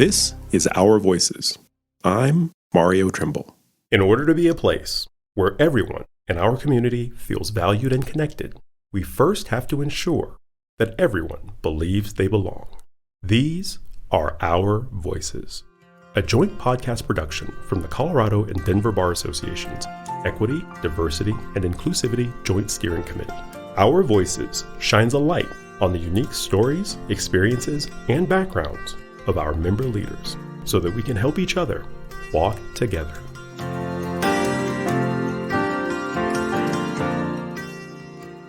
This is Our Voices. I'm Mario Trimble. In order to be a place where everyone in our community feels valued and connected, we first have to ensure that everyone believes they belong. These are Our Voices, a joint podcast production from the Colorado and Denver Bar Associations Equity, Diversity, and Inclusivity Joint Steering Committee. Our Voices shines a light on the unique stories, experiences, and backgrounds of our member leaders so that we can help each other walk together.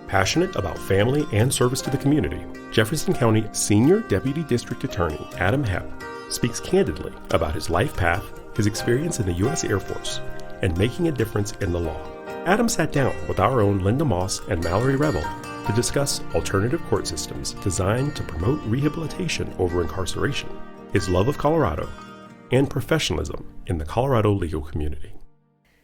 Passionate about family and service to the community, Jefferson County Senior Deputy District Attorney Adam Hepp speaks candidly about his life path, his experience in the U.S. Air Force, and making a difference in the law. Adam sat down with our own Linda Moss and Mallory Revel to discuss alternative court systems designed to promote rehabilitation over incarceration, his love of Colorado, and professionalism in the Colorado legal community.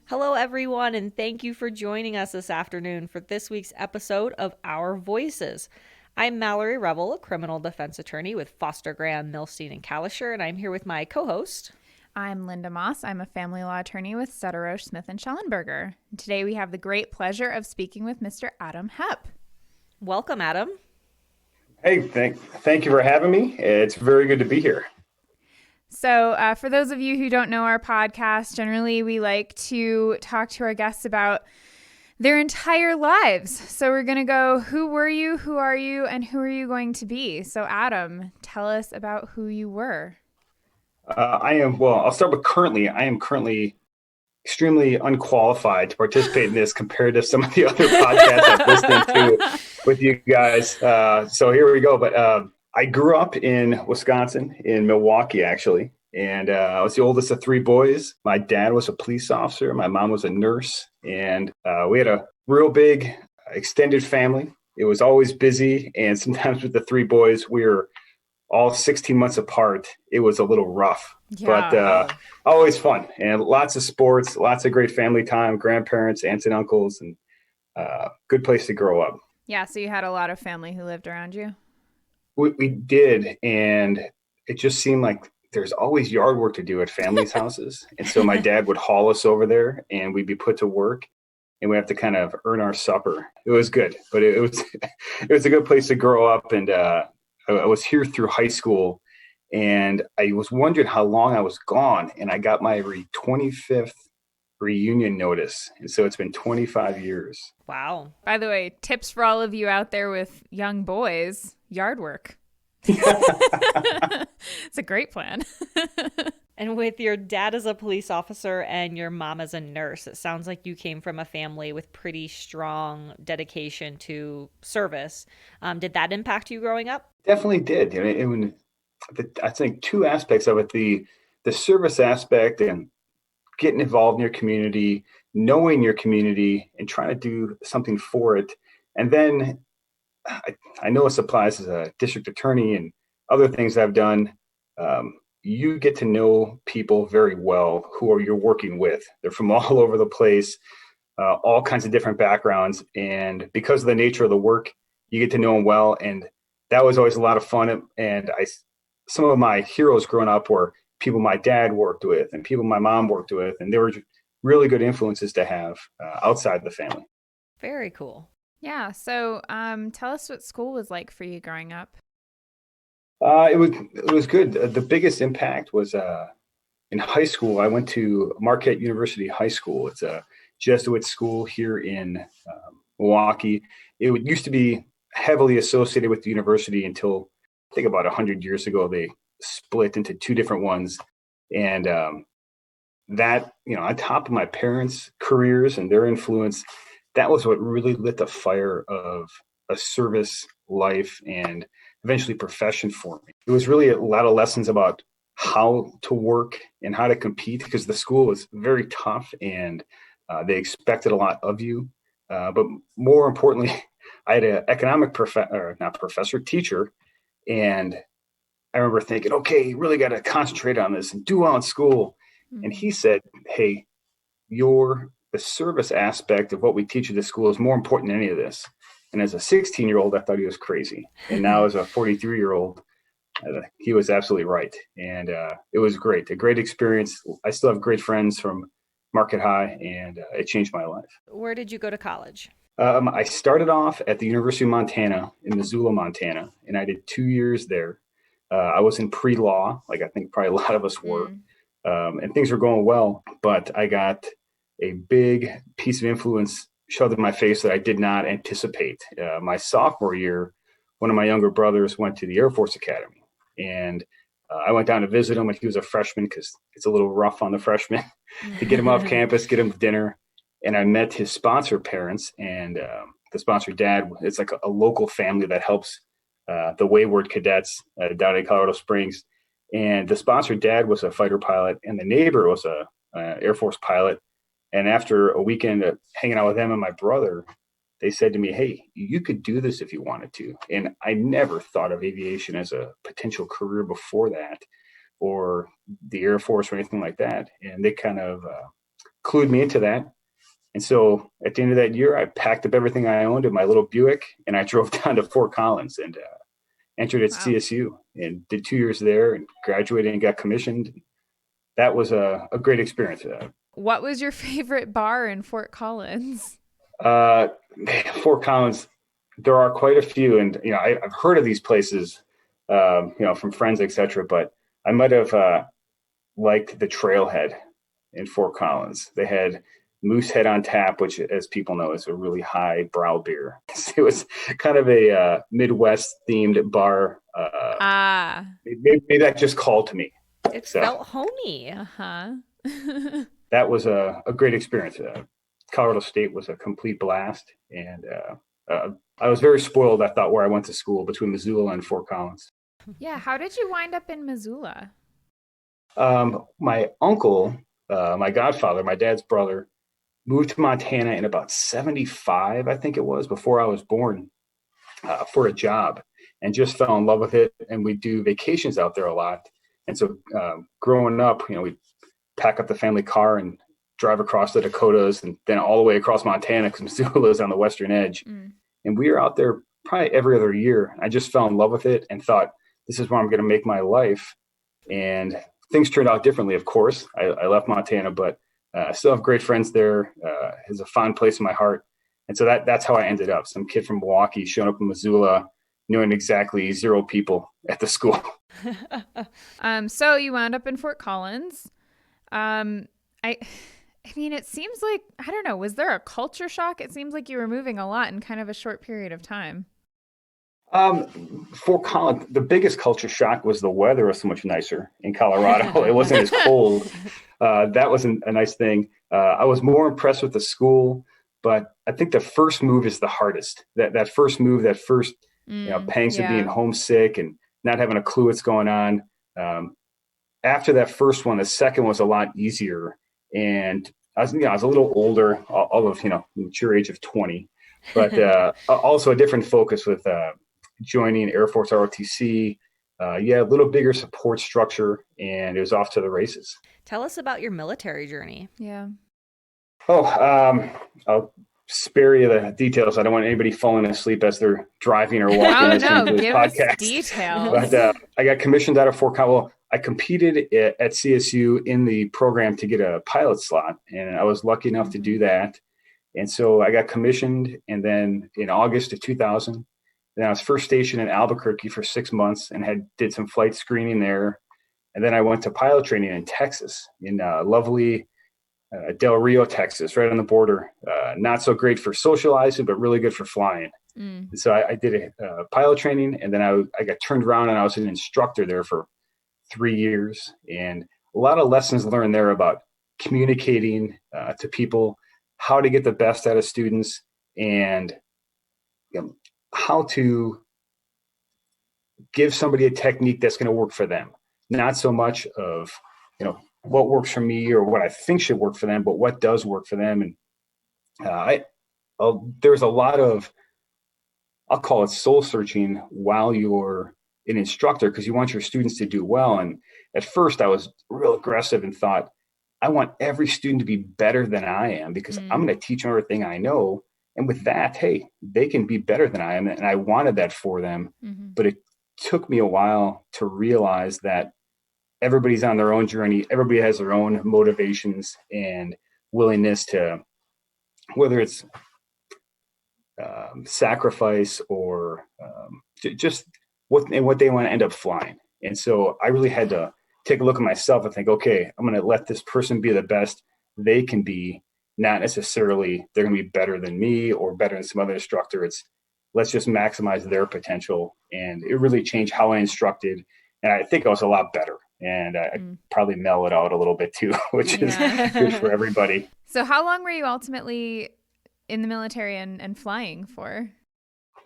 Hello, everyone, and thank you for joining us this afternoon for this week's episode of Our Voices. I'm Mallory Revel, a criminal defense attorney with Foster Graham, Milstein, and Kalisher, and I'm here with my co-host. I'm Linda Moss. I'm a family law attorney with Sutterosh, Smith, and Schellenberger. Today we have the great pleasure of speaking with Mr. Adam Hepp. Welcome, Adam. Hey, thank you for having me. It's very good to be here. So for those of you who don't know our podcast, generally we like to talk to our guests about their entire lives. So we're going to go, who were you, who are you, and who are you going to be? So Adam, tell us about who you were. I'll start with currently. I am currently extremely unqualified to participate in this compared to some of the other podcasts I've listened to with you guys. So here we go. But I grew up in Wisconsin, in Milwaukee, actually. And I was the oldest of three boys. My dad was a police officer. My mom was a nurse. And we had a real big extended family. It was always busy. And sometimes with the three boys, we were all 16 months apart. It was a little rough, but always fun and lots of sports, lots of great family time, grandparents, aunts and uncles, and good place to grow up. Yeah. So you had a lot of family who lived around you? We did. And it just seemed like there's always yard work to do at families' houses. And so my dad would haul us over there and we'd be put to work and we have to kind of earn our supper. It was good, but it was a good place to grow up. And I was here through high school and I was wondering how long I was gone. And I got my 25th reunion notice. And so it's been 25 years. Wow. By the way, tips for all of you out there with young boys, yard work. It's a great plan. And with your dad as a police officer and your mom as a nurse, it sounds like you came from a family with pretty strong dedication to service. Did that impact you growing up? Definitely did. I think two aspects of it, the service aspect and getting involved in your community, knowing your community and trying to do something for it. And then I know this applies as a district attorney and other things I've done. You get to know people very well who you're working with. They're from all over the place, all kinds of different backgrounds. And because of the nature of the work, you get to know them well. And that was always a lot of fun. And some of my heroes growing up were people my dad worked with and people my mom worked with. And they were really good influences to have outside the family. Very cool. Yeah. So tell us what school was like for you growing up. It was good. The biggest impact was in high school. I went to Marquette University High School. It's a Jesuit school here in Milwaukee. It used to be heavily associated with the university until I think about 100 years ago. They split into two different ones. And that, on top of my parents' careers and their influence, that was what really lit the fire of a service life and eventually profession for me. It was really a lot of lessons about how to work and how to compete because the school was very tough and they expected a lot of you. But more importantly, I had an economic teacher. And I remember thinking, okay, you really got to concentrate on this and do well in school. Mm-hmm. And he said, hey, the service aspect of what we teach at the school is more important than any of this. And as a 16-year-old, I thought he was crazy. And now as a 43-year-old, he was absolutely right. And it was great, a great experience. I still have great friends from Market High, and it changed my life. Where did you go to college? I started off at the University of Montana in Missoula, Montana, and I did 2 years there. I was in pre-law, like I think probably a lot of us were, and things were going well, but I got a big piece of influence shoved in my face that I did not anticipate. My sophomore year, one of my younger brothers went to the Air Force Academy, and I went down to visit him when he was a freshman because it's a little rough on the freshmen to get him off campus, get him dinner. And I met his sponsor parents, and the sponsor dad. It's like a local family that helps the wayward cadets down in Colorado Springs. And the sponsor dad was a fighter pilot, and the neighbor was a Air Force pilot. And after a weekend of hanging out with them and my brother, they said to me, "Hey, you could do this if you wanted to." And I never thought of aviation as a potential career before that, or the Air Force or anything like that. And they kind of clued me into that. And so at the end of that year, I packed up everything I owned in my little Buick, and I drove down to Fort Collins and entered at CSU and did 2 years there and graduated and got commissioned. That was a great experience. What was your favorite bar in Fort Collins? Fort Collins, there are quite a few. And, I've heard of these places, from friends, etc. But I might have liked the Trailhead in Fort Collins. They had Moosehead on tap, which, as people know, is a really high brow beer. It was kind of a Midwest themed bar. Maybe that just called to me. It felt homey. That was a great experience. Colorado State was a complete blast. And I was very spoiled, I thought, where I went to school between Missoula and Fort Collins. Yeah. How did you wind up in Missoula? My uncle, my godfather, my dad's brother, moved to Montana in about 75, I think it was, before I was born, for a job, and just fell in love with it. And we do vacations out there a lot. And so growing up, we'd pack up the family car and drive across the Dakotas and then all the way across Montana because Missoula is on the western edge. And we were out there probably every other year. I just fell in love with it and thought, this is where I'm going to make my life. And things turned out differently, of course. I left Montana, but I still have great friends there. It's a fond place in my heart. And so that's how I ended up. Some kid from Milwaukee showing up in Missoula, knowing exactly 0 people at the school. So you wound up in Fort Collins. I mean, it seems like, I don't know, was there a culture shock? It seems like you were moving a lot in kind of a short period of time. Fort Collins, the biggest culture shock was the weather was so much nicer in Colorado. It wasn't as cold. That was a nice thing. I was more impressed with the school, but I think the first move is the hardest. That first move, that first pangs of being homesick and not having a clue what's going on. After that first one, the second was a lot easier. And I was a little older, all of, mature age of 20, but also a different focus with joining Air Force ROTC. A little bigger support structure, and it was off to the races. Tell us about your military journey. Yeah. I'll spare you the details. I don't want anybody falling asleep as they're driving or walking listening to this podcast. Details. But I got commissioned out of Fort Collins. I competed at CSU in the program to get a pilot slot, and I was lucky enough to do that. And so I got commissioned, and then in August of 2000, then I was first stationed in Albuquerque for 6 months and did some flight screening there. And then I went to pilot training in Texas, in lovely Del Rio, Texas, right on the border. Not so great for socializing, but really good for flying. And so I did a pilot training, and then I got turned around, and I was an instructor there for 3 years. And a lot of lessons learned there about communicating to people, how to get the best out of students, and how to give somebody a technique that's going to work for them. Not so much of, what works for me or what I think should work for them, but what does work for them. And there's a lot of, I'll call it soul searching while you're an instructor, because you want your students to do well. And at first I was real aggressive and thought, I want every student to be better than I am, because I'm going to teach them everything I know. And with that, hey, they can be better than I am. And I wanted that for them, but it took me a while to realize that everybody's on their own journey. Everybody has their own motivations and willingness to, whether it's sacrifice or just what they want to end up flying. And so I really had to take a look at myself and think, okay, I'm going to let this person be the best they can be, not necessarily they're going to be better than me or better than some other instructor. It's let's just maximize their potential. And it really changed how I instructed. And I think I was a lot better. And I probably mellowed out a little bit too, which is good for everybody. So how long were you ultimately in the military and flying for?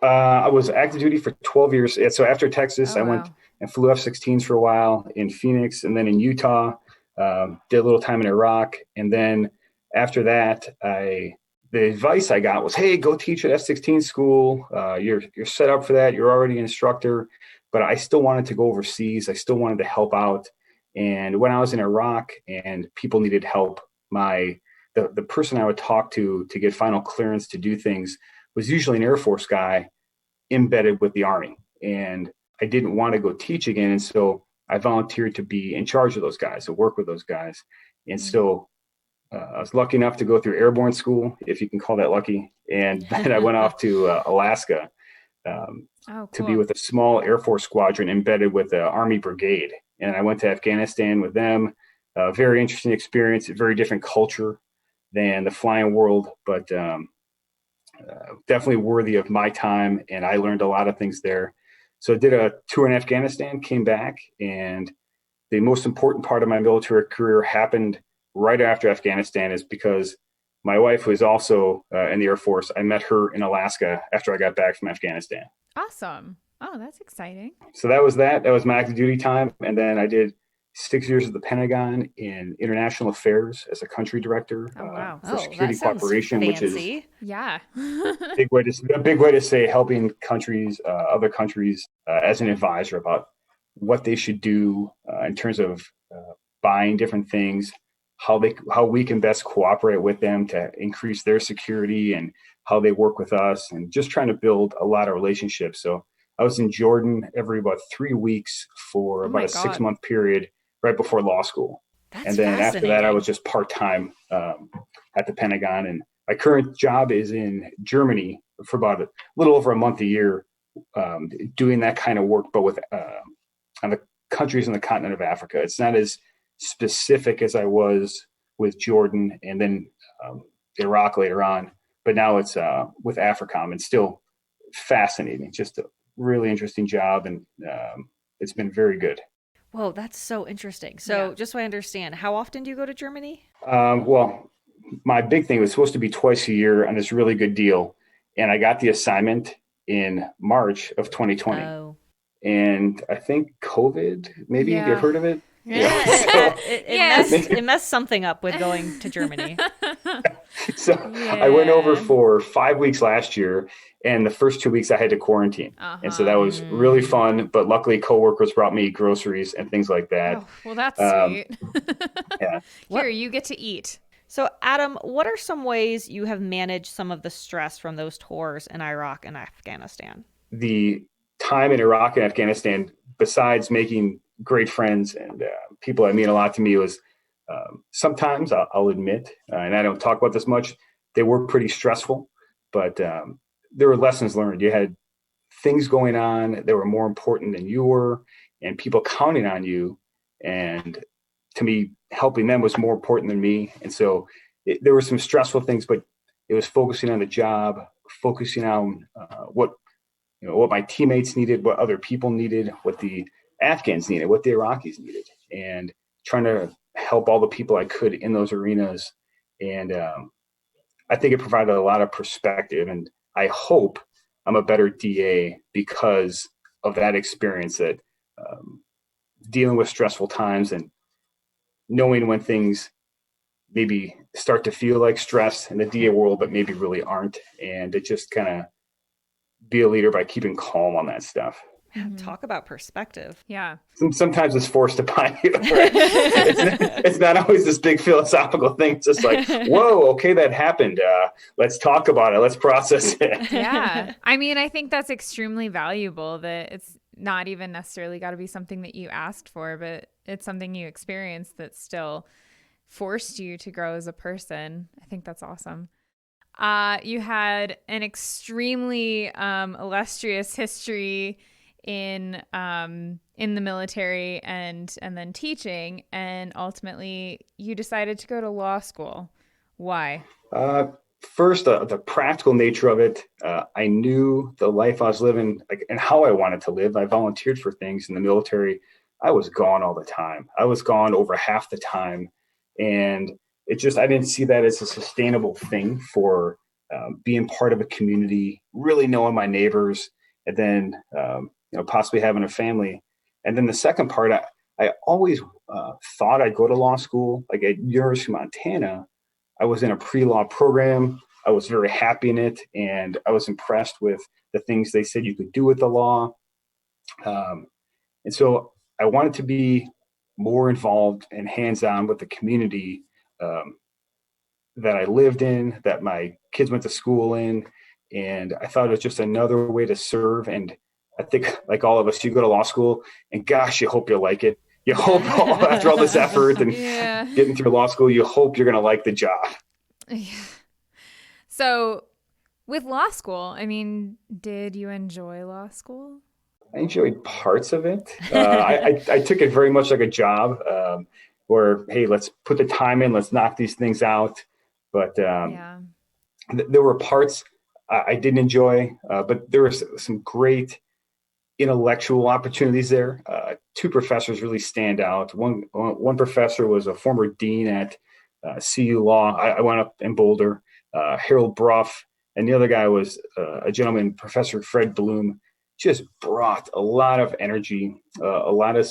I was active duty for 12 years. So after Texas, I went and flew F-16s for a while in Phoenix and then in Utah, did a little time in Iraq. And then after that, the advice I got was, hey, go teach at F-16 school. You're set up for that. You're already an instructor. But I still wanted to go overseas. I still wanted to help out. And when I was in Iraq and people needed help, the person I would talk to get final clearance to do things was usually an Air Force guy embedded with the Army. And I didn't want to go teach again. And so I volunteered to be in charge of those guys, to work with those guys. And so I was lucky enough to go through airborne school, if you can call that lucky. And then I went off to Alaska to be with a small Air Force squadron embedded with the Army Brigade. And I went to Afghanistan with them. Very interesting experience, a very different culture than the flying world, but definitely worthy of my time. And I learned a lot of things there. So I did a tour in Afghanistan, came back, and the most important part of my military career happened right after Afghanistan is because my wife, who is also in the Air Force, I met her in Alaska after I got back from Afghanistan. Awesome. Oh, that's exciting. So that was that. That was my active duty time. And then I did 6 years at the Pentagon in international affairs as a country director for security cooperation, which is a big way to say helping countries, other countries, as an advisor about what they should do in terms of buying different things, how we can best cooperate with them to increase their security and how they work with us, and just trying to build a lot of relationships. So I was in Jordan every about 3 weeks for about a 6-month period right before law school. And then after that, I was just part-time at the Pentagon. And my current job is in Germany for about a little over a month a year, doing that kind of work, but with on the countries in the continent of Africa. It's not as specific as I was with Jordan and then Iraq later on, but now it's with AFRICOM, and still fascinating. Just a really interesting job, and it's been very good. Whoa, that's so interesting. So just so I understand, how often do you go to Germany? Well, my big thing was supposed to be twice a year on this really good deal. And I got the assignment in March of 2020. Oh. And I think COVID, maybe you've heard of it? Yeah. It messed something up with going to Germany. So I went over for 5 weeks last year, and the first 2 weeks I had to quarantine. And so that was really fun, but luckily coworkers brought me groceries and things like that. Oh, well, that's sweet. Yeah. Here, you get to eat. So Adam, what are some ways you have managed some of the stress from those tours in Iraq and Afghanistan? The time in Iraq and Afghanistan, besides making great friends and people that mean a lot to me, was sometimes I'll admit, and I don't talk about this much, they were pretty stressful, but there were lessons learned. You had things going on that were more important than you were, and people counting on you. And to me, helping them was more important than me. And so there were some stressful things, but it was focusing on the job, focusing on what my teammates needed, what other people needed, what the Afghans needed, what the Iraqis needed, and trying to help all the people I could in those arenas. And I think it provided a lot of perspective, and I hope I'm a better DA because of that experience, that dealing with stressful times and knowing when things maybe start to feel like stress in the DA world, but maybe really aren't. And to just kind of be a leader by keeping calm on that stuff. Talk about perspective. Yeah. Sometimes it's forced upon you. Right? It's not always this big philosophical thing. It's just like, whoa, okay, that happened. Let's talk about it. Let's process it. Yeah. I mean, I think that's extremely valuable, that not even necessarily got to be something that you asked for, but it's something you experienced that still forced you to grow as a person. I think that's awesome. You had an extremely illustrious history in the military and then teaching, and ultimately you decided to go to law school. Why? First, the practical nature of it. I knew the life I was living, and how I wanted to live. I volunteered for things in the military. I was gone all the time. I was gone over half the time, and I didn't see that as a sustainable thing for being part of a community, really knowing my neighbors, and then possibly having a family. And then the second part, I always thought I'd go to law school. Like at University of Montana, I was in a pre-law program. I was very happy in it, and I was impressed with the things they said you could do with the law. And so I wanted to be more involved and hands-on with the community that I lived in, that my kids went to school in. And I thought it was just another way to serve. And I think, like all of us, you go to law school and gosh, you hope you like it. You hope after all this effort and getting through law school, you hope you're going to like the job. Yeah. So with law school, I mean, did you enjoy law school? I enjoyed parts of it. I took it very much like a job where, hey, let's put the time in, let's knock these things out. But there were parts I didn't enjoy, but there were some great intellectual opportunities there. Two professors really stand out. One professor was a former dean at CU Law. I went up in Boulder, Harold Bruff, and the other guy was a gentleman, Professor Fred Bloom. Just brought a lot of energy, a lot of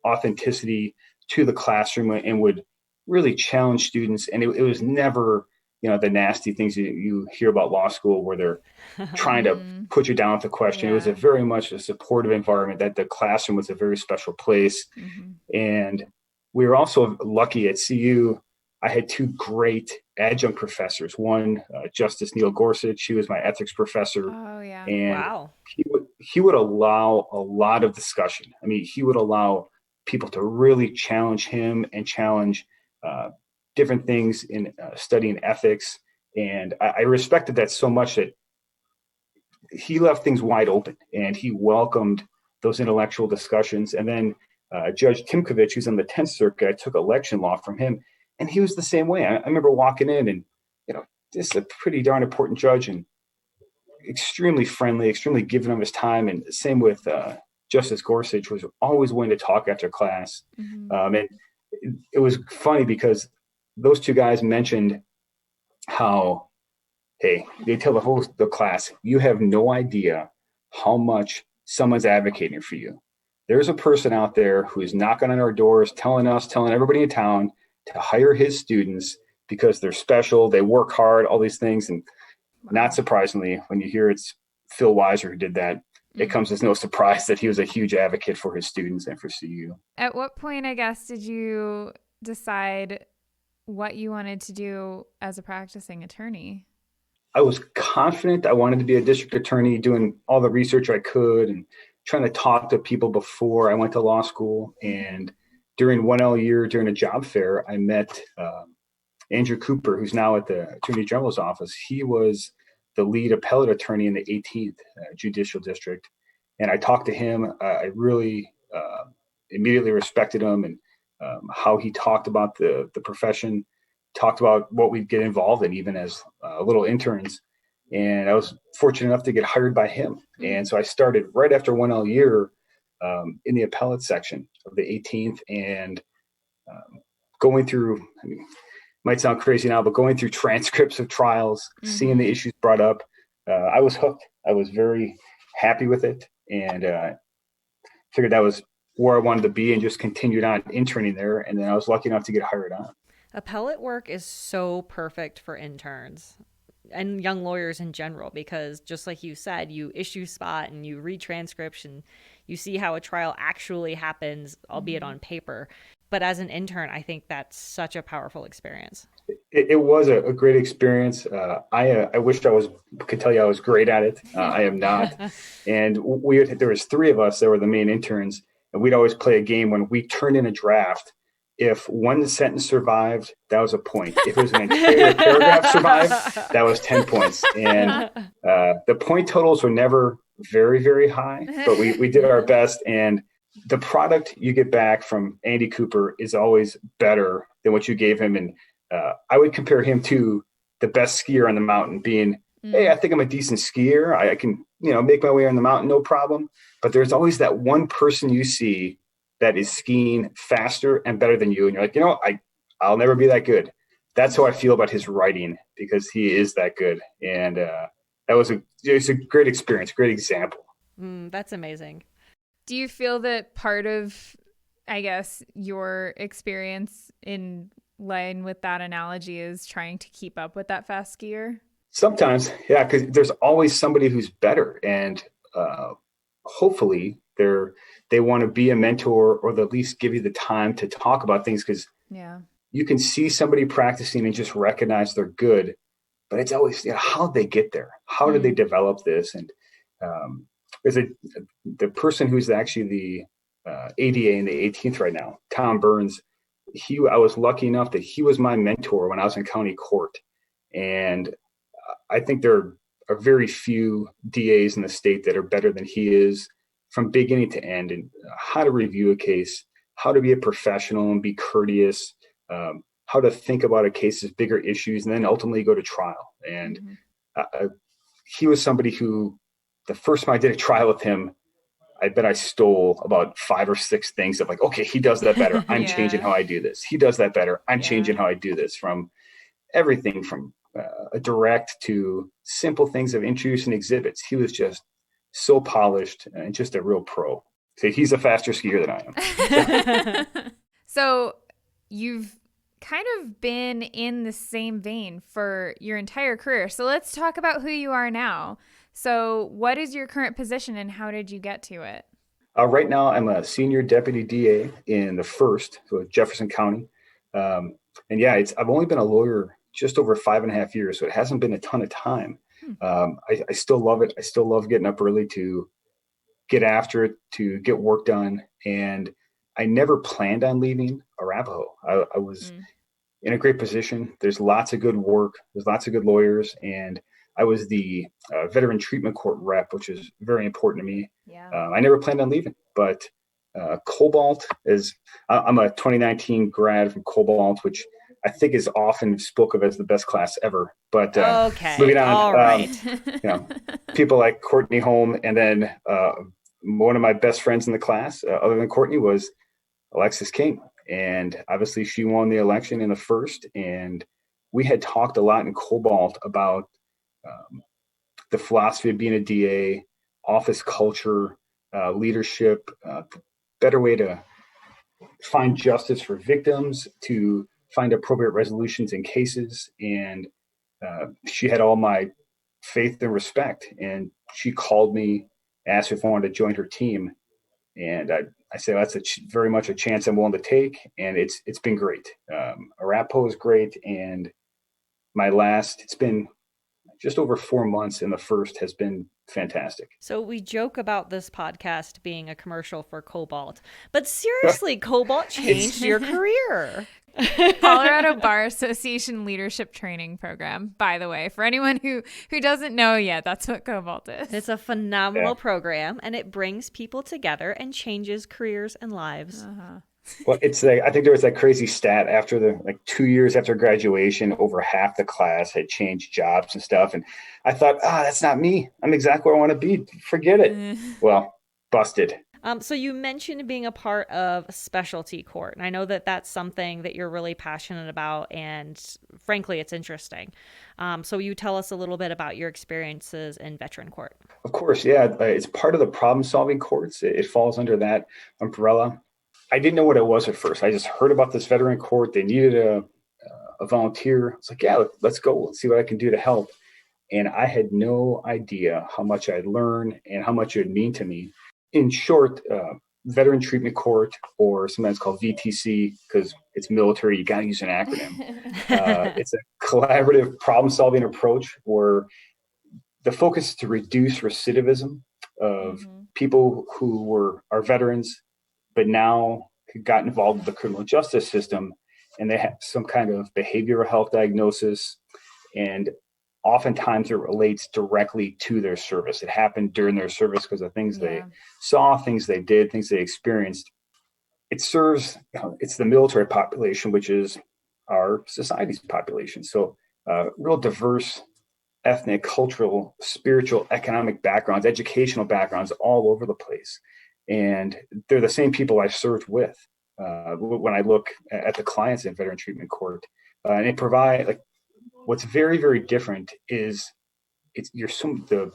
authenticity to the classroom, and would really challenge students. And it was never, the nasty things you hear about law school where they're trying to put you down with a question. Yeah. It was a very much a supportive environment. That the classroom was a very special place. Mm-hmm. And we were also lucky at CU. I had two great adjunct professors. One, Justice Neil Gorsuch. He was my ethics professor. Oh, yeah. And wow. He would allow a lot of discussion. I mean, he would allow people to really challenge him and challenge different things in studying ethics. And I respected that so much that he left things wide open and he welcomed those intellectual discussions. And then Judge Timkovich, who's on the 10th Circuit, I took election law from him, and he was the same way. I remember walking in and, this is a pretty darn important judge and extremely friendly, extremely giving of his time. And same with Justice Gorsuch, was always willing to talk after class. Mm-hmm. And it was funny because those two guys mentioned how, hey, they tell the class, you have no idea how much someone's advocating for you. There's a person out there who is knocking on our doors, telling everybody in town to hire his students because they're special, they work hard, all these things. And not surprisingly, when you hear it's Phil Weiser who did that, it comes as no surprise that he was a huge advocate for his students and for CU. At what point, I guess, did you decide what you wanted to do as a practicing attorney? I was confident I wanted to be a district attorney, doing all the research I could and trying to talk to people before I went to law school. And during 1L year, during a job fair, I met Andrew Cooper, who's now at the Attorney General's office. He was the lead appellate attorney in the 18th Judicial District. And I talked to him. I really immediately respected him and how he talked about the profession, talked about what we'd get involved in, even as little interns. And I was fortunate enough to get hired by him. And so I started right after 1L year in the appellate section of the 18th and going through, might sound crazy now, but going through transcripts of trials, seeing the issues brought up, I was hooked. I was very happy with it and figured that was where I wanted to be and just continued on interning there. And then I was lucky enough to get hired on. Appellate work is so perfect for interns and young lawyers in general, because just like you said, you issue spot and you read transcripts and you see how a trial actually happens, albeit on paper. But as an intern, I think that's such a powerful experience. It was a great experience. I wished could tell you I was great at it. I am not. And there was three of us that were the main interns, and we'd always play a game when we turned in a draft. If one sentence survived, that was a point. If it was an entire paragraph survived, that was 10 points. And the point totals were never very, very high, but we did our best. And the product you get back from Andy Cooper is always better than what you gave him. And I would compare him to the best skier on the mountain being, hey, I think I'm a decent skier. I can, make my way on the mountain, no problem. But there's always that one person you see that is skiing faster and better than you. And you're like, I'll never be that good. That's how I feel about his writing, because he is that good. And it's a great experience, great example. That's amazing. Do you feel that part of, I guess, your experience in line with that analogy is trying to keep up with that fast skier? Sometimes, yeah, because there's always somebody who's better. And hopefully they want to be a mentor, or they'll at least give you the time to talk about things, because you can see somebody practicing and just recognize they're good, but it's always, how'd they get there? How did they develop this? And there's the person who's actually the ADA in the 18th right now, Tom Burns. I was lucky enough that he was my mentor when I was in county court. And I think there are very few DAs in the state that are better than he is, from beginning to end, and how to review a case, how to be a professional and be courteous, how to think about a case's bigger issues, and then ultimately go to trial. And he was somebody who, the first time I did a trial with him, I bet I stole about 5 or 6 things of like, okay, he does that better. I'm changing how I do this. He does that better. I'm changing how I do this. From everything from a direct to simple things of introducing exhibits. He was just so polished and just a real pro. So he's a faster skier than I am. So you've kind of been in the same vein for your entire career. So let's talk about who you are now. So what is your current position and how did you get to it? Right now, I'm a senior deputy DA in the 1st, so Jefferson County. And I've only been a lawyer just over 5.5 years, so it hasn't been a ton of time. I still love it. I still love getting up early to get after it, to get work done. And I never planned on leaving Arapahoe. I was in a great position. There's lots of good work. There's lots of good lawyers. And I was the veteran treatment court rep, which is very important to me. Yeah. I never planned on leaving, but Cobalt I'm a 2019 grad from Cobalt, which I think is often spoken of as the best class ever. But moving on, all right. People like Courtney Holm, and then one of my best friends in the class, other than Courtney, was Alexis King. And obviously she won the election in the 1st. And we had talked a lot in Cobalt about the philosophy of being a DA, office culture, leadership, better way to find justice for victims, to find appropriate resolutions in cases. And she had all my faith and respect. And she called me, asked if I wanted to join her team. And I said, that's very much a chance I'm willing to take. And it's been great. Arapahoe is great. And it's been just over 4 months in the 1st has been fantastic. So we joke about this podcast being a commercial for Cobalt, but seriously, Cobalt changed your career. Colorado Bar Association leadership training program, by the way, for anyone who doesn't know yet, that's what Cobalt is. It's a phenomenal program, and it brings people together and changes careers and lives. Well, it's I think there was that crazy stat after 2 years after graduation, over half the class had changed jobs and stuff. And I thought, that's not me. I'm exactly where I want to be. Forget it. Well, busted. So you mentioned being a part of specialty court, and I know that that's something that you're really passionate about, and frankly, it's interesting. So you tell us a little bit about your experiences in veteran court. Of course, yeah. It's part of the problem-solving courts. It falls under that umbrella. I didn't know what it was at first. I just heard about this veteran court. They needed a volunteer. I was like, yeah, let's go. Let's see what I can do to help. And I had no idea how much I'd learn and how much it would mean to me. In short, Veteran Treatment Court, or sometimes called VTC because it's military. You got to use an acronym. It's a collaborative problem-solving approach where the focus is to reduce recidivism of people who are veterans, but now got involved with the criminal justice system, and they have some kind of behavioral health diagnosis, and oftentimes it relates directly to their service. It happened during their service because of things they saw, things they did, things they experienced. It serves, it's the military population, which is our society's population. So real diverse ethnic, cultural, spiritual, economic backgrounds, educational backgrounds all over the place. And they're the same people I've served with when I look at the clients in Veteran Treatment Court. And it provides, like, what's very, very different is the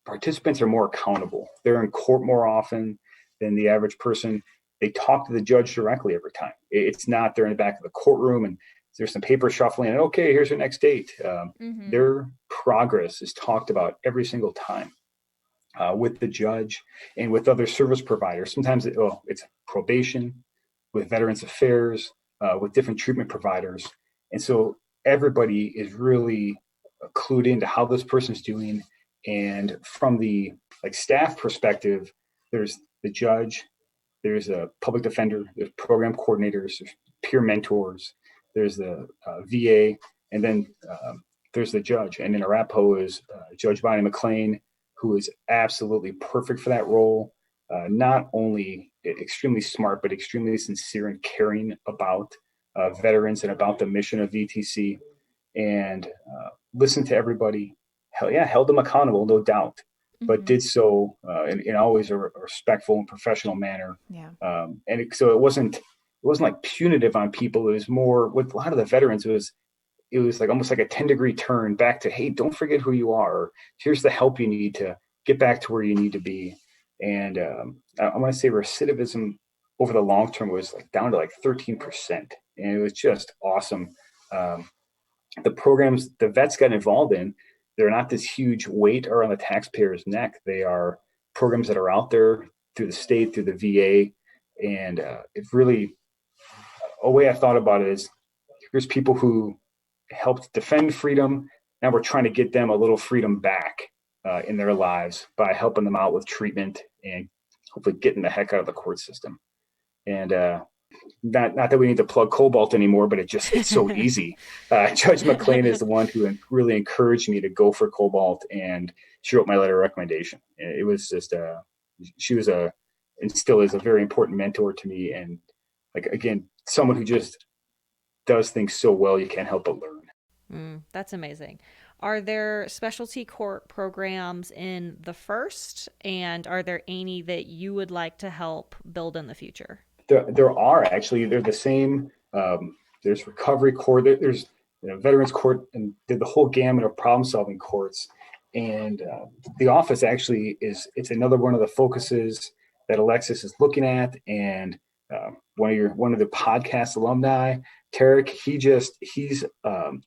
participants are more accountable. They're in court more often than the average person. They talk to the judge directly every time. It's not they're in the back of the courtroom and there's some paper shuffling and okay, here's your next date. Their progress is talked about every single time with the judge and with other service providers. Sometimes it's probation, with Veterans Affairs, with different treatment providers. And so everybody is really clued into how this person's doing. And from the staff perspective, there's the judge, there's a public defender, there's program coordinators, there's peer mentors, there's the VA, and then there's the judge. And in Arapahoe is Judge Bonnie McLean, who is absolutely perfect for that role. Not only extremely smart, but extremely sincere and caring about veterans and about the mission of VTC, and listened to everybody. Held them accountable, no doubt, but did so in always a respectful and professional manner. So it wasn't like punitive on people. It was more with a lot of the veterans. It was like almost like a 10-degree turn back to, hey, don't forget who you are. Or, here's the help you need to get back to where you need to be. And I want to say recidivism over the long term was down to 13%. And it was just awesome. The programs the vets got involved in, they're not this huge weight around the taxpayer's neck. They are programs that are out there through the state, through the VA. And it really, a way I thought about it is, here's people who helped defend freedom. Now we're trying to get them a little freedom back in their lives by helping them out with treatment and hopefully getting the heck out of the court system. And not that we need to plug Cobalt anymore, but it's so easy. Judge McLean is the one who really encouraged me to go for Cobalt, and she wrote my letter of recommendation. It was just she was and still is a very important mentor to me, and again, someone who just does things so well you can't help but learn. That's amazing. Are there specialty court programs in the first, and are there any that you would like to help build in the future? There are actually. They're the same. There's recovery court. There's veterans court, and did the whole gamut of problem-solving courts. And the office actually it's another one of the focuses that Alexis is looking at. And one of the podcast alumni, Tarek, he's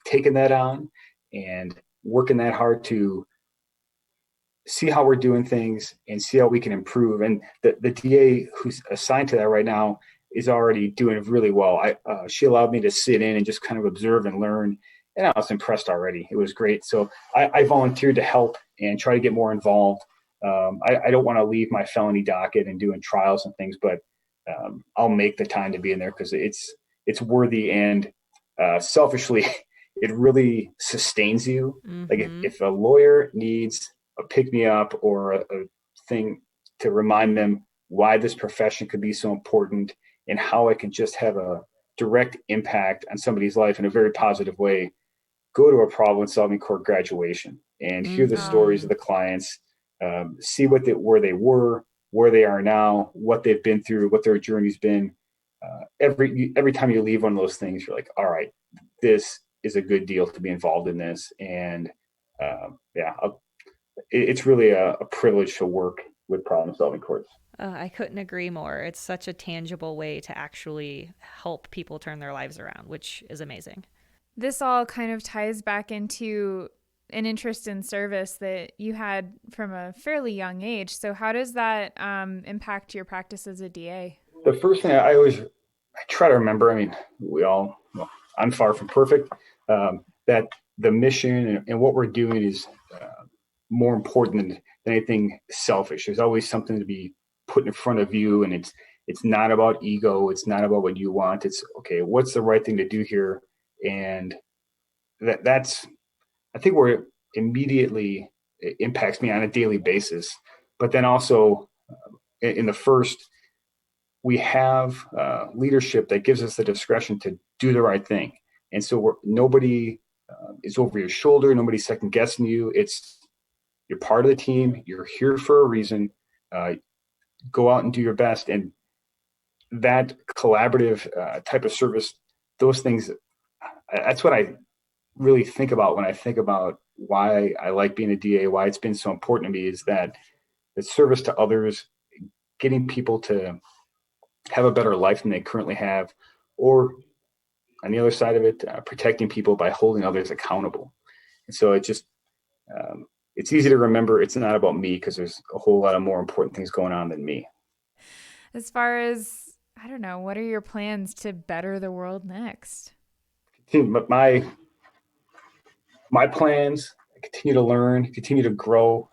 taken that on and working that hard to see how we're doing things and see how we can improve. And the DA who's assigned to that right now is already doing really well. She allowed me to sit in and just kind of observe and learn, and I was impressed already. It was great. So I volunteered to help and try to get more involved. I don't want to leave my felony docket and doing trials and things, but I'll make the time to be in there because it's worthy, and selfishly, it really sustains you. Like if a lawyer needs a pick-me-up or a thing to remind them why this profession could be so important and how it can just have a direct impact on somebody's life in a very positive way, go to a problem-solving court graduation and hear the stories of the clients, see where they were, where they are now, what they've been through, what their journey's been. Every time you leave one of those things, you're like, all right, this is a good deal to be involved in this. And it's really a privilege to work with problem-solving courts. I couldn't agree more. It's such a tangible way to actually help people turn their lives around, which is amazing. This all kind of ties back into an interest in service that you had from a fairly young age. So how does that impact your practice as a DA? The first thing I try to remember, I mean, I'm far from perfect, that the mission and what we're doing is more important than anything selfish. There's always something to be put in front of you, and it's not about ego. It's not about what you want. It's okay, what's the right thing to do here? And that's, I think, where it immediately impacts me on a daily basis. But then also in the first, we have leadership that gives us the discretion to do the right thing. And so nobody is over your shoulder. Nobody's second guessing you. You're part of the team. You're here for a reason. Go out and do your best. And that collaborative type of service, those things, that's what I really think about when I think about why I like being a DA, why it's been so important to me, is that the service to others, getting people to have a better life than they currently have, or on the other side of it, protecting people by holding others accountable. And so it just, it's easy to remember it's not about me, because there's a whole lot of more important things going on than me. As far as, I don't know, what are your plans to better the world next? My plans, continue to learn, continue to grow.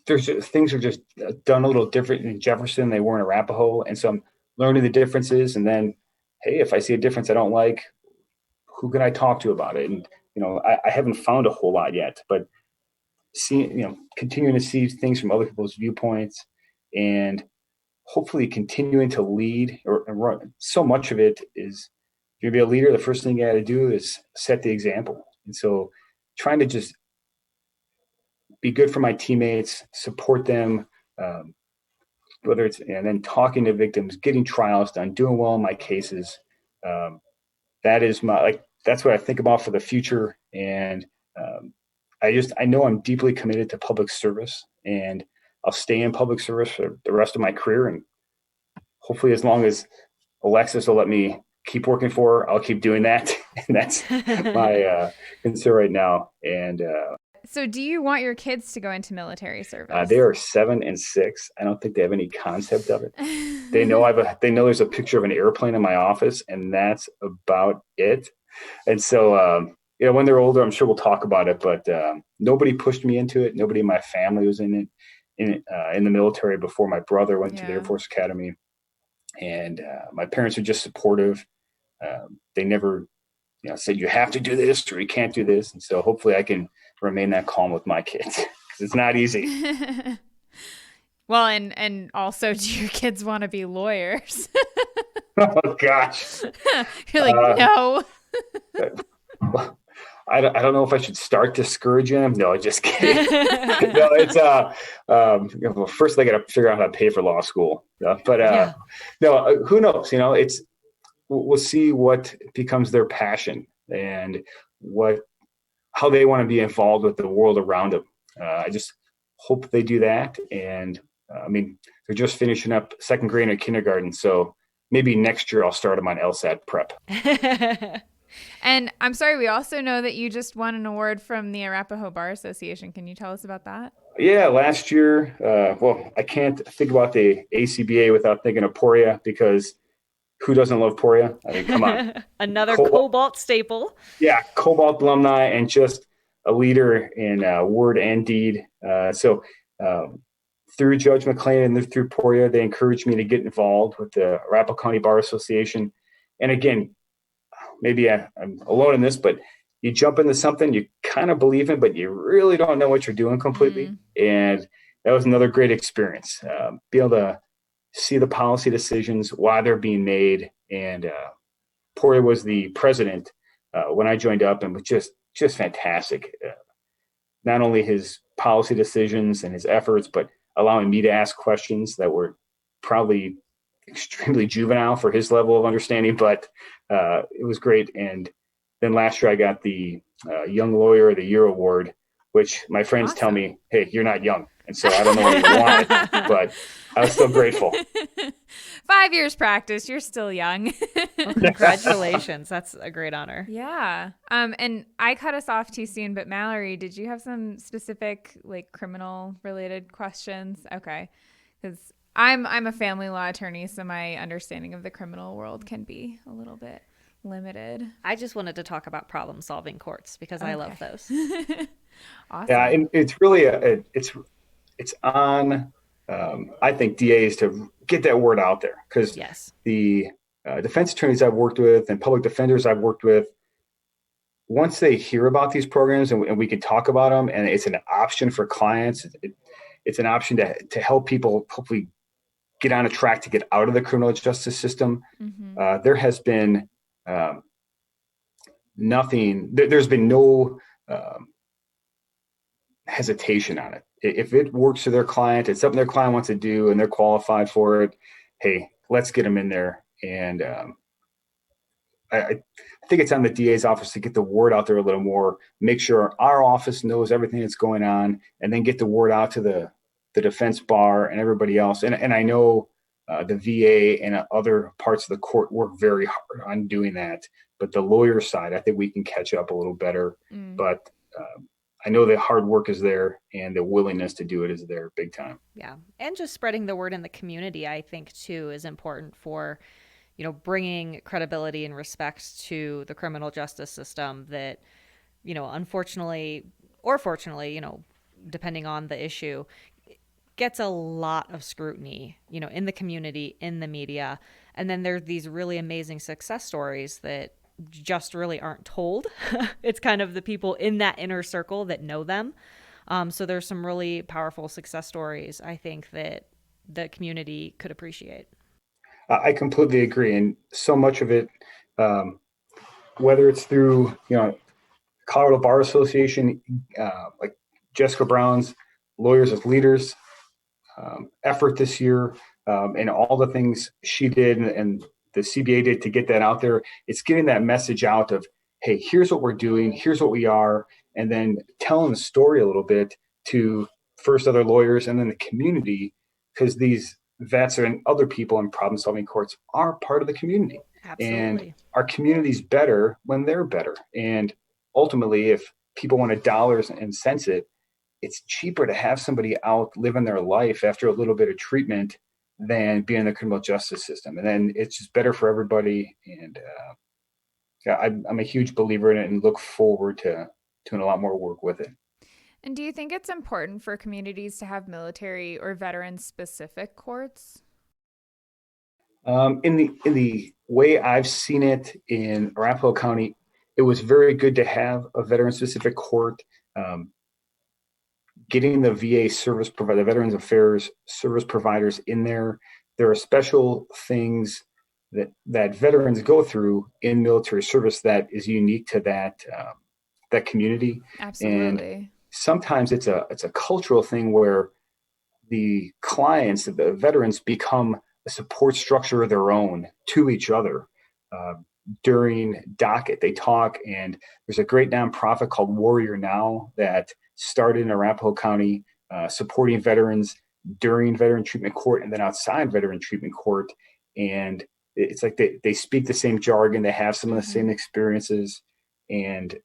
Things are just done a little different in Jefferson. They were in Arapahoe. And so I'm learning the differences. And then, hey, if I see a difference I don't like, who can I talk to about it? And, I haven't found a whole lot yet, but continuing to see things from other people's viewpoints, and hopefully continuing to lead or run. So much of it is, if you're going to be a leader, the first thing you got to do is set the example. And so trying to just be good for my teammates, support them, whether it's, and then talking to victims, getting trials done, doing well in my cases. That is that's what I think about for the future. And I know I'm deeply committed to public service, and I'll stay in public service for the rest of my career. And hopefully, as long as Alexis will let me keep working for her, I'll keep doing that. And that's my concern right now. And so do you want your kids to go into military service? They are 7 and 6. I don't think they have any concept of it. They know they know there's a picture of an airplane in my office, and that's about it. And so, when they're older, I'm sure we'll talk about it, but nobody pushed me into it. Nobody in my family was in the military before my brother went to the Air Force Academy. And my parents are just supportive. They never, said you have to do this or you can't do this. And so hopefully I can remain that calm with my kids, because it's not easy. Well, and also, do your kids want to be lawyers? Oh gosh. You're like, no. I don't know if I should start discouraging them. No, just kidding. No, it's first they got to figure out how to pay for law school. No, who knows? We'll see what becomes their passion and how they want to be involved with the world around them. I just hope they do that. And they're just finishing up second grade and kindergarten, so maybe next year I'll start them on LSAT prep. And I'm sorry, we also know that you just won an award from the Arapahoe Bar Association. Can you tell us about that? Yeah, last year, I can't think about the ACBA without thinking of Poria, because who doesn't love Poria? I mean, come on. Another Cobalt staple. Yeah, Cobalt alumni, and just a leader in word and deed. So through Judge McLean and through Poria, they encouraged me to get involved with the Arapahoe County Bar Association. And again, maybe I'm alone in this, but you jump into something you kind of believe in, but you really don't know what you're doing completely. Mm-hmm. And that was another great experience. Be able to see the policy decisions, why they're being made. And Poria was the president when I joined up, and was just fantastic. Not only his policy decisions and his efforts, but allowing me to ask questions that were probably extremely juvenile for his level of understanding, but it was great. And then last year I got the Young Lawyer of the Year award, which my friends tell me, hey, you're not young. And so I don't know what he wanted, but I was still grateful. 5 years practice. You're still young. Well, congratulations. That's a great honor. Yeah. And I cut us off too soon, but Mallory, did you have some specific like criminal related questions? Okay. Because I'm a family law attorney, so my understanding of the criminal world can be a little bit limited. I just wanted to talk about problem solving courts because I love those. Awesome. Yeah, and it's really it's on I think DAs to get that word out there, because the defense attorneys I've worked with and public defenders I've worked with, once they hear about these programs and we can talk about them, and it's an option for clients, it's an option to help people hopefully get on a track to get out of the criminal justice system. Mm-hmm. There has been there's been no hesitation on it. If it works for their client, it's something their client wants to do and they're qualified for it, hey, let's get them in there. And I think it's on the DA's office to get the word out there a little more, make sure our office knows everything that's going on, and then get the word out to the defense bar and everybody else. And I know the VA and other parts of the court work very hard on doing that. But the lawyer side, I think we can catch up a little better. But I know the hard work is there and the willingness to do it is there big time. Yeah. And just spreading the word in the community, I think, too, is important for, bringing credibility and respect to the criminal justice system that, unfortunately or fortunately, depending on the issue, gets a lot of scrutiny, in the community, in the media. And then there's these really amazing success stories that just really aren't told. It's kind of the people in that inner circle that know them. So there's some really powerful success stories, I think, that the community could appreciate. I completely agree. And so much of it, whether it's through, Colorado Bar Association, like Jessica Brown's Lawyers as Leaders effort this year, and all the things she did and the CBA did to get that out there, it's getting that message out of, hey, here's what we're doing, here's what we are, and then telling the story a little bit to first other lawyers and then the community, because these vets and other people in problem-solving courts are part of the community. Absolutely. And our community's better when they're better. And ultimately, if people want dollars and cents it's cheaper to have somebody out living their life after a little bit of treatment than being in the criminal justice system. And then it's just better for everybody. And I'm a huge believer in it and look forward to doing a lot more work with it. And do you think it's important for communities to have military or veteran-specific courts? In the way I've seen it in Arapahoe County, it was very good to have a veteran-specific court. Getting the VA service provider, the Veterans Affairs service providers in there. There are special things that veterans go through in military service that is unique to that community. Absolutely. And sometimes it's a cultural thing where the clients, the veterans, become a support structure of their own to each other. During docket, they talk, and there's a great nonprofit called Warrior Now that started in Arapahoe County, supporting veterans during veteran treatment court and then outside veteran treatment court. And it's like they speak the same jargon, they have some of the same experiences, and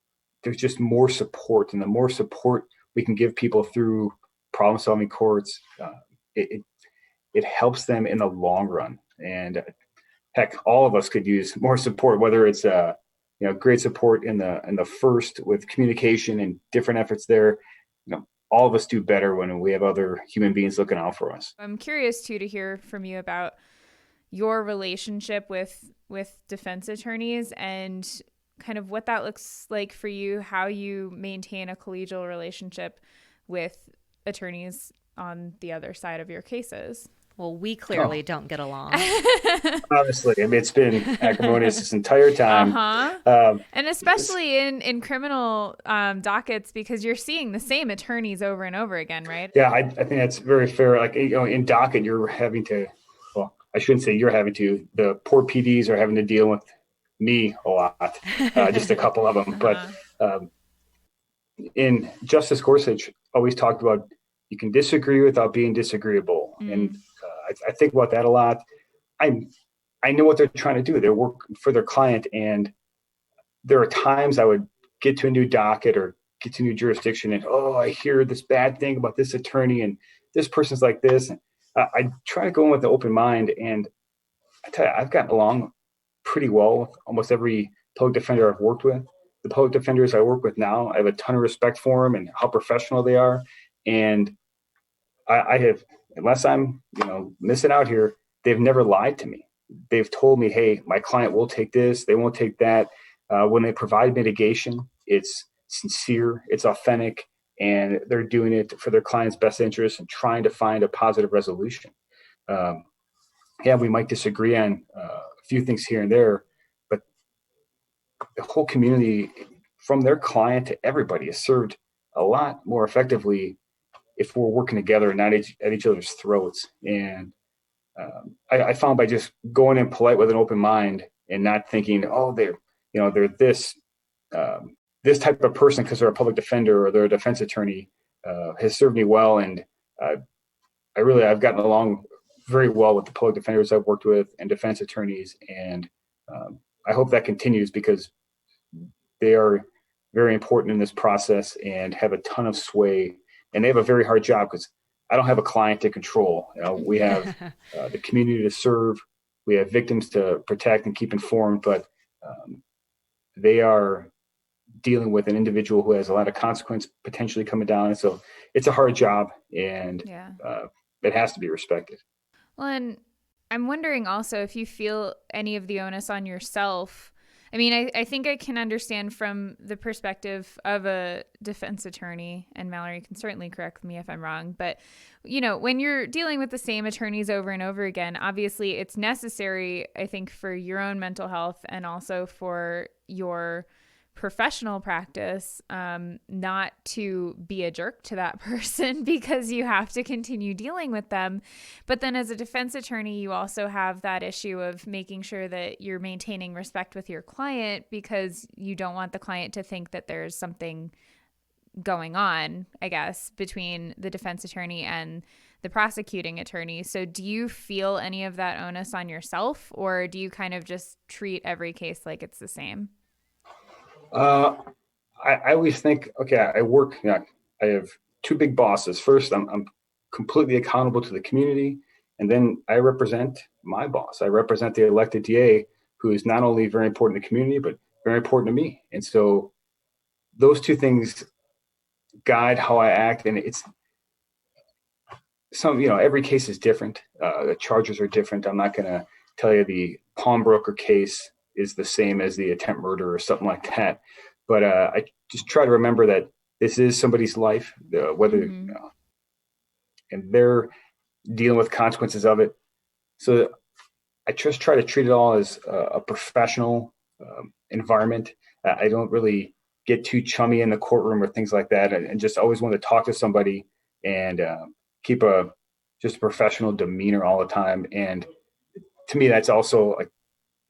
there's just more support. And the more support we can give people through problem-solving courts, it helps them in the long run. And heck, all of us could use more support, whether it's great support in the first with communication and different efforts there. All of us do better when we have other human beings looking out for us. I'm curious too to hear from you about your relationship with defense attorneys and kind of what that looks like for you, how you maintain a collegial relationship with attorneys on the other side of your cases. Well, we clearly don't get along. Honestly, it's been acrimonious this entire time. And especially in criminal dockets, because you're seeing the same attorneys over and over again, right? Yeah, I think that's very fair. Like, in docket, you're having to, well, I shouldn't say you're having to, the poor PDs are having to deal with me a lot, just a couple of them. But in Justice Gorsuch always talked about you can disagree without being disagreeable. And I think about that a lot. I know what they're trying to do. They're working for their client. And there are times I would get to a new docket or get to a new jurisdiction and, I hear this bad thing about this attorney and this person's like this. And I try to go in with an open mind. And I tell you, I've gotten along pretty well with almost every public defender I've worked with. The public defenders I work with now, I have a ton of respect for them and how professional they are. And I have, unless I'm, missing out here, they've never lied to me. They've told me, hey, my client will take this, they won't take that. When they provide mitigation, it's sincere, it's authentic, and they're doing it for their client's best interest and trying to find a positive resolution. We might disagree on a few things here and there, but the whole community, from their client to everybody, is served a lot more effectively if we're working together and not at each other's throats. And I found by just going in polite with an open mind and not thinking, they're this type of person because they're a public defender or they're a defense attorney, has served me well. And I've gotten along very well with the public defenders I've worked with and defense attorneys. And I hope that continues because they are very important in this process and have a ton of sway. And they have a very hard job because I don't have a client to control. We have the community to serve. We have victims to protect and keep informed, but they are dealing with an individual who has a lot of consequence potentially coming down. And so it's a hard job, and it has to be respected. Well, and I'm wondering also if you feel any of the onus on yourself. I mean, I think I can understand from the perspective of a defense attorney, and Mallory can certainly correct me if I'm wrong, but, when you're dealing with the same attorneys over and over again, obviously it's necessary, I think, for your own mental health and also for your professional practice, not to be a jerk to that person because you have to continue dealing with them. But then as a defense attorney, you also have that issue of making sure that you're maintaining respect with your client because you don't want the client to think that there's something going on, I guess, between the defense attorney and the prosecuting attorney. So do you feel any of that onus on yourself, or do you kind of just treat every case like it's the same? I always think, I work, I have two big bosses. First, I'm completely accountable to the community. And then I represent my boss. I represent the elected DA, who is not only very important to the community, but very important to me. And so those two things guide how I act. And it's every case is different. The charges are different. I'm not going to tell you the pawnbroker case is the same as the attempt murder or something like that. But I just try to remember that this is somebody's life, and they're dealing with consequences of it. So I just try to treat it all as a professional environment. I don't really get too chummy in the courtroom or things like that, and just always want to talk to somebody and keep just a professional demeanor all the time. And to me, that's also like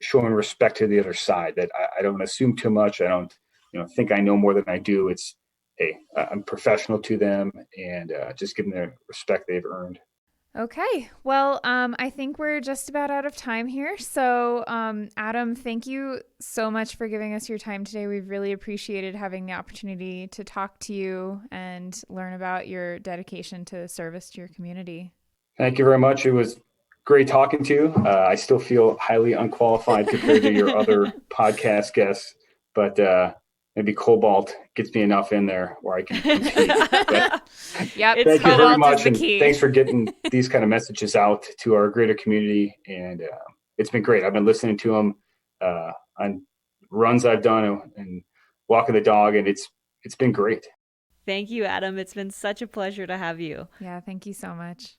showing respect to the other side, that I don't assume too much. I don't, think I know more than I do. It's, hey, I'm professional to them and just give them the respect they've earned. Okay. Well, I think we're just about out of time here. So, Adam, thank you so much for giving us your time today. We've really appreciated having the opportunity to talk to you and learn about your dedication to service to your community. Thank you very much. It was great talking to you. I still feel highly unqualified compared to your other podcast guests, but maybe Cobalt gets me enough in there where I can compete. Yep, thank you very much, and thanks for getting these kind of messages out to our greater community. And it's been great. I've been listening to them on runs I've done and walking the dog, and it's been great. Thank you, Adam. It's been such a pleasure to have you. Yeah, thank you so much.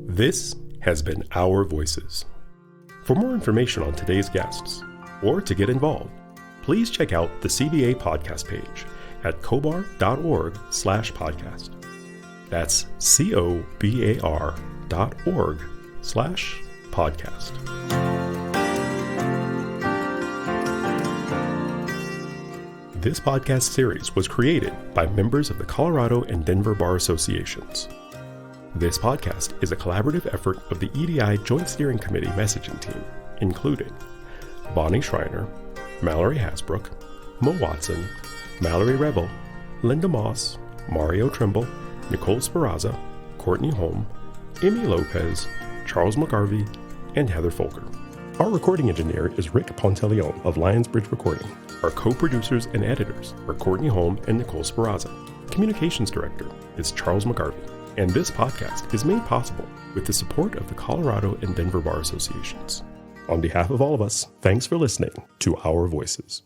This has been Our Voices. For more information on today's guests, or to get involved, please check out the CBA podcast page at cobar.org/podcast. That's cobar.org/podcast. This podcast series was created by members of the Colorado and Denver Bar Associations. This podcast is a collaborative effort of the EDI Joint Steering Committee messaging team, including Bonnie Schreiner, Mallory Hasbrook, Mo Watson, Mallory Revel, Linda Moss, Mario Trimble, Nicole Sperazza, Courtney Holm, Amy Lopez, Charles McGarvey, and Heather Folker. Our recording engineer is Rick Ponteleone of Lionsbridge Recording. Our co-producers and editors are Courtney Holm and Nicole Sperazza. Communications director is Charles McGarvey. And this podcast is made possible with the support of the Colorado and Denver Bar Associations. On behalf of all of us, thanks for listening to Our Voices.